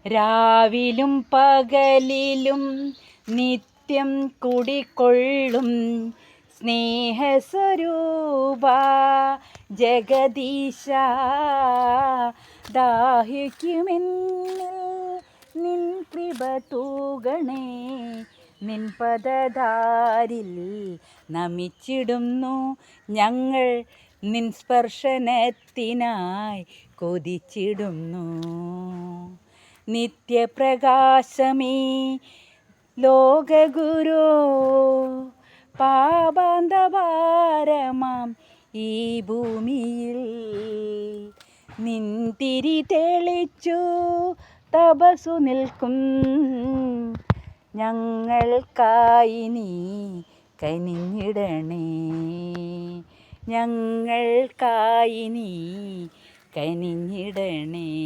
രാവിലും പകലിലും നിത്യം കുടികൊള്ളും സ്നേഹസ്വരൂപ ജഗദീശ, ദാഹിക്കുമെന്നിൽ നിൻ കൃപ തൂകണേ. നിൻ പദധാരിൽ നമിച്ചിടുന്നു ഞങ്ങൾ, നിൻ സ്പർശനത്തിനായി കൊതിച്ചിടുന്നു. നിത്യപ്രകാശമേ ലോകഗുരു, പാപാന്തഭാരമാം ഈ ഭൂമിയിൽ നിൻ തിരി തെളിച്ചു തപസ്സു നിൽക്കും ഞങ്ങൾക്കായി നീ കനിഞ്ഞിടണേ. ഞങ്ങൾക്കായി നീ കനിഞ്ഞിടണേ.